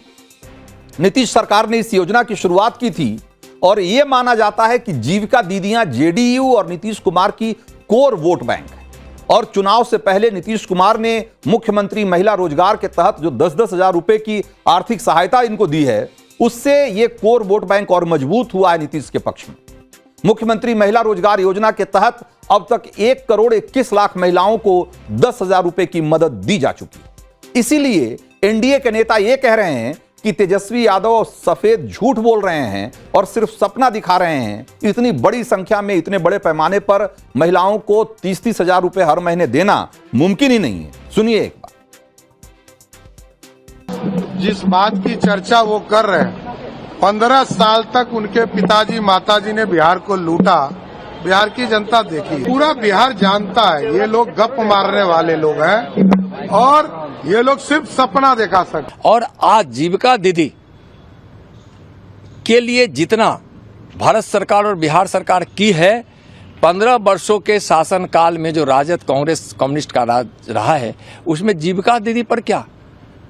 Speaker 1: नीतीश सरकार ने इस योजना की शुरुआत की थी और यह माना जाता है कि जीविका दीदियां जेडीयू और नीतीश कुमार की कोर वोट बैंक है। और चुनाव से पहले नीतीश कुमार ने मुख्यमंत्री महिला रोजगार के तहत जो 10-10 हजार रुपए की आर्थिक सहायता इनको दी है, उससे ये कोर वोट बैंक और मजबूत हुआ है नीतीश के पक्ष में। मुख्यमंत्री महिला रोजगार योजना के तहत अब तक 1,21,00,000 महिलाओं को 10,000 रुपए की मदद दी जा चुकी है। इसीलिए एनडीए के नेता यह कह रहे हैं कि तेजस्वी यादव सफेद झूठ बोल रहे हैं और सिर्फ सपना दिखा रहे हैं। इतनी बड़ी संख्या में, इतने बड़े पैमाने पर महिलाओं को 30-30 हजार रुपए हर महीने देना मुमकिन ही नहीं है। सुनिए एक बात।
Speaker 15: जिस बात की चर्चा वो कर रहे हैं, 15 साल तक उनके पिताजी माताजी ने बिहार को लूटा, बिहार की जनता देखी, पूरा बिहार जानता है ये लोग गप मारने वाले लोग हैं और ये लोग सिर्फ सपना दिखा सकते।
Speaker 16: और आज जीविका दीदी के लिए जितना भारत सरकार और बिहार सरकार की है, 15 वर्षों के शासनकाल में जो राजद कांग्रेस कम्युनिस्ट का राज रहा है, उसमें जीविका दीदी पर क्या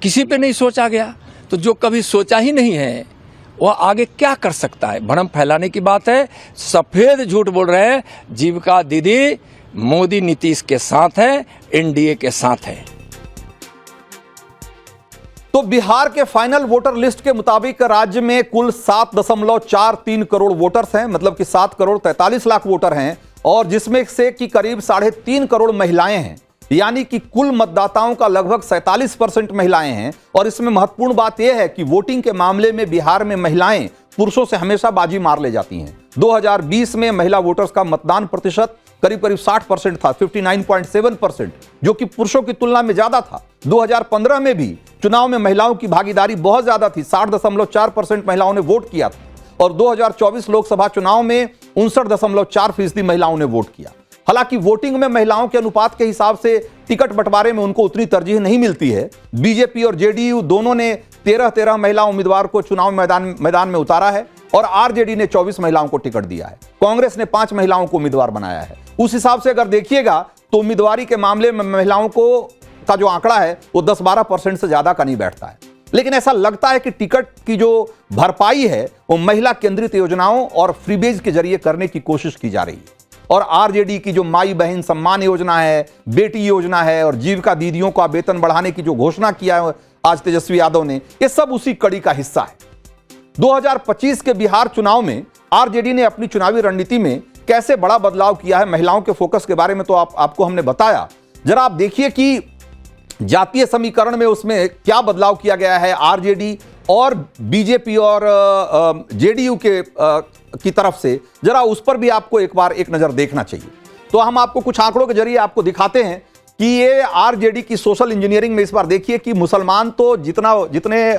Speaker 16: किसी पे नहीं सोचा गया। तो जो कभी सोचा ही नहीं है वह आगे क्या कर सकता है। भ्रम फैलाने की बात है, सफेद झूठ बोल रहे हैं। जीविका दीदी मोदी नीतीश के साथ है, एनडीए के साथ है।
Speaker 1: तो बिहार के फाइनल वोटर लिस्ट के मुताबिक राज्य में कुल 7.43 करोड़ वोटर्स हैं, मतलब कि 7,43,00,000 वोटर हैं, और जिसमें से कि करीब 3.5 करोड़ महिलाएं हैं, यानी कि कुल मतदाताओं का लगभग 47% महिलाएं हैं। और इसमें महत्वपूर्ण बात यह है कि वोटिंग के मामले में बिहार में महिलाएं पुरुषों से हमेशा बाजी मार ले जाती हैं। 2020 में महिला वोटर्स का मतदान प्रतिशत करीब 60% था, 59.7%, जो कि पुरुषों की तुलना में ज्यादा था। 2015 में भी चुनाव में महिलाओं की भागीदारी बहुत ज्यादा थी, 60.4% महिलाओं ने वोट किया था। और 2024 लोकसभा चुनाव में 59.4% महिलाओं ने वोट किया। हालांकि वोटिंग में महिलाओं के अनुपात के हिसाब से टिकट बंटवारे में उनको उतनी तरजीह नहीं मिलती है। बीजेपी और जेडीयू दोनों ने 13 महिला उम्मीदवार को चुनाव मैदान में उतारा है और आरजेडी ने 24 महिलाओं को टिकट दिया है। कांग्रेस ने 5 महिलाओं को उम्मीदवार बनाया है। उस हिसाब से अगर देखिएगा तो उम्मीदवारी के मामले में महिलाओं का जो आंकड़ा है वो 10-12% से ज्यादा का नहीं बैठता है। लेकिन ऐसा लगता है कि टिकट की जो भरपाई है वो महिला केंद्रित योजनाओं और फ्रीबेज के जरिए करने की कोशिश की जा रही है। और आरजेडी की जो माई बहन सम्मान योजना है, बेटी योजना है और जीविका दीदियों का वेतन बढ़ाने की जो घोषणा किया है आज तेजस्वी यादव ने, ये सब उसी कड़ी का हिस्सा है। 2025 के बिहार चुनाव में आरजेडी ने अपनी चुनावी रणनीति में कैसे बड़ा बदलाव किया है, महिलाओं के फोकस के बारे में तो आपको हमने बताया। जरा आप देखिए कि जातीय समीकरण में उसमें क्या बदलाव किया गया है आरजेडी और बीजेपी और जेडीयू की तरफ से। जरा उस पर भी आपको एक नजर देखना चाहिए। तो हम आपको कुछ आंकड़ों के जरिए आपको दिखाते हैं कि ये आरजेडी की सोशल इंजीनियरिंग में इस बार देखिए कि मुसलमान तो जितने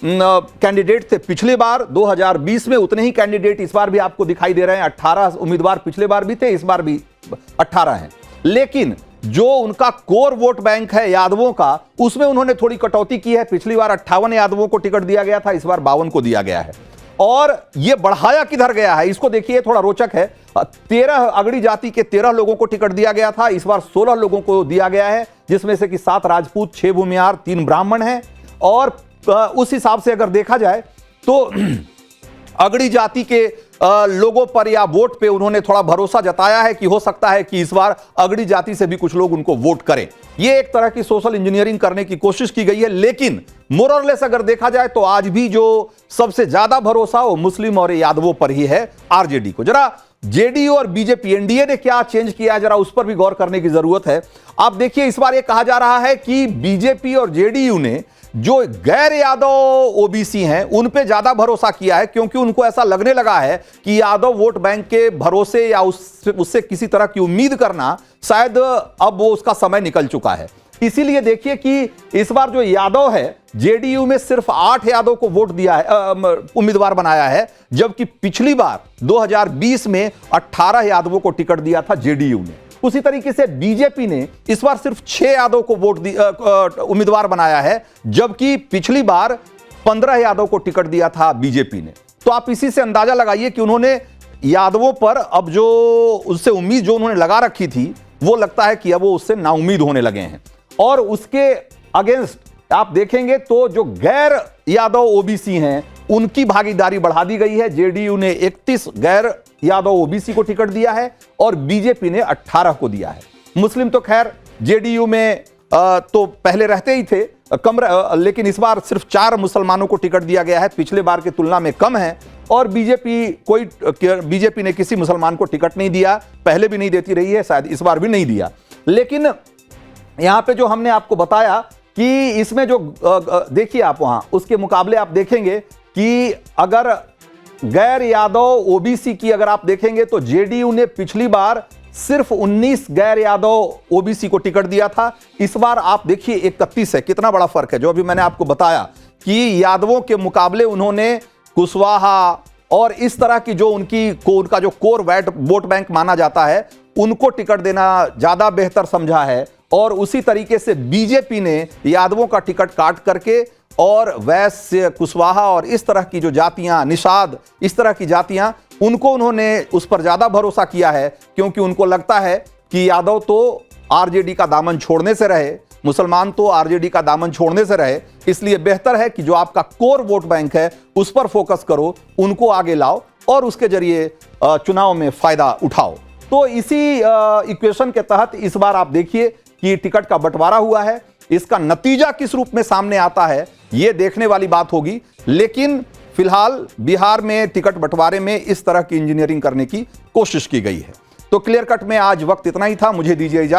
Speaker 1: कैंडिडेट थे पिछली बार 2020 में, उतने ही कैंडिडेट इस बार भी आपको दिखाई दे रहे हैं। 18 उम्मीदवार पिछले बार भी थे, इस बार भी 18 हैं। लेकिन जो उनका कोर वोट बैंक है यादवों का, उसमें उन्होंने थोड़ी कटौती की है। पिछली बार 58 यादवों को टिकट दिया गया था, इस बार 52 को दिया गया है। और यह बढ़ाया किधर गया है, इसको देखिए, थोड़ा रोचक है। 13 अगड़ी जाति के 13 लोगों को टिकट दिया गया था, इस बार 16 लोगों को दिया गया है, जिसमें से कि 7 राजपूत, 6 भूमिहार, 3 ब्राह्मण हैं। और उस हिसाब से अगर देखा जाए तो अगड़ी जाति के लोगों पर या वोट पे उन्होंने थोड़ा भरोसा जताया है कि हो सकता है कि इस बार अगड़ी जाति से भी कुछ लोग उनको वोट करें। ये एक तरह की सोशल इंजीनियरिंग करने की कोशिश की गई है। लेकिन मोर और लेस अगर देखा जाए तो आज भी जो सबसे ज्यादा भरोसा वो मुस्लिम और यादवों पर ही है, आरजेडी को। जरा जेडीयू और बीजेपी, एनडीए ने क्या चेंज किया है, जरा उस पर भी गौर करने की जरूरत है। आप देखिए, इस बार यह कहा जा रहा है कि बीजेपी और जेडीयू ने जो गैर यादव ओबीसी हैं उन पे ज्यादा भरोसा किया है, क्योंकि उनको ऐसा लगने लगा है कि यादव वोट बैंक के भरोसे या उससे किसी तरह की उम्मीद करना शायद अब वो उसका समय निकल चुका है। इसीलिए देखिए कि इस बार जो यादव है, जेडीयू में सिर्फ 8 यादव को वोट दिया है, उम्मीदवार बनाया है, जबकि पिछली बार 2020 में 18 यादवों को टिकट दिया था जेडीयू ने। उसी तरीके से बीजेपी ने इस बार सिर्फ 6 यादव को उम्मीदवार बनाया है, जबकि पिछली बार 15 यादव को टिकट दिया था बीजेपी ने। तो आप इसी से अंदाजा लगाइए कि उन्होंने यादवों पर अब जो उससे उम्मीद जो उन्होंने लगा रखी थी, वो लगता है कि अब वो उससे नाउम्मीद होने लगे हैं। और उसके अगेंस्ट आप देखेंगे तो जो गैर यादव ओबीसी हैं उनकी भागीदारी बढ़ा दी गई है। जेडीयू ने 31 गैर यादव ओबीसी को टिकट दिया है और बीजेपी ने 18 को दिया है। मुस्लिम तो खैर जेडीयू में तो पहले रहते ही थे लेकिन इस बार सिर्फ 4 मुसलमानों को टिकट दिया गया है, पिछले बार की तुलना में कम है। और बीजेपी ने किसी मुसलमान को टिकट नहीं दिया, पहले भी नहीं देती रही है, शायद इस बार भी नहीं दिया। लेकिन यहां पे जो हमने आपको बताया कि इसमें जो देखिए आप वहां उसके मुकाबले आप देखेंगे कि अगर गैर यादव ओबीसी की अगर आप देखेंगे तो जेडीयू ने पिछली बार सिर्फ 19 गैर यादव ओबीसी को टिकट दिया था, इस बार आप देखिए 31 है। कितना बड़ा फर्क है। जो अभी मैंने आपको बताया कि यादवों के मुकाबले उन्होंने कुशवाहा और इस तरह की जो उनका जो कोर वोट बैंक माना जाता है उनको टिकट देना ज्यादा बेहतर समझा है। और उसी तरीके से बीजेपी ने यादवों का टिकट काट करके और वैश्य, कुशवाहा और इस तरह की जो जातियां, निषाद, इस तरह की जातियां, उनको उन्होंने उस पर ज्यादा भरोसा किया है, क्योंकि उनको लगता है कि यादव तो आरजेडी का दामन छोड़ने से रहे, मुसलमान तो आरजेडी का दामन छोड़ने से रहे, इसलिए बेहतर है कि जो आपका कोर वोट बैंक है उस पर फोकस करो, उनको आगे लाओ और उसके जरिए चुनाव में फायदा उठाओ। तो इसी इक्वेशन के तहत इस बार आप देखिए कि टिकट का बंटवारा हुआ है। इसका नतीजा किस रूप में सामने आता है यह देखने वाली बात होगी। लेकिन फिलहाल बिहार में टिकट बंटवारे में इस तरह की इंजीनियरिंग करने की कोशिश की गई है। तो क्लियर कट में आज वक्त इतना ही था। मुझे दीजिए इजाजत।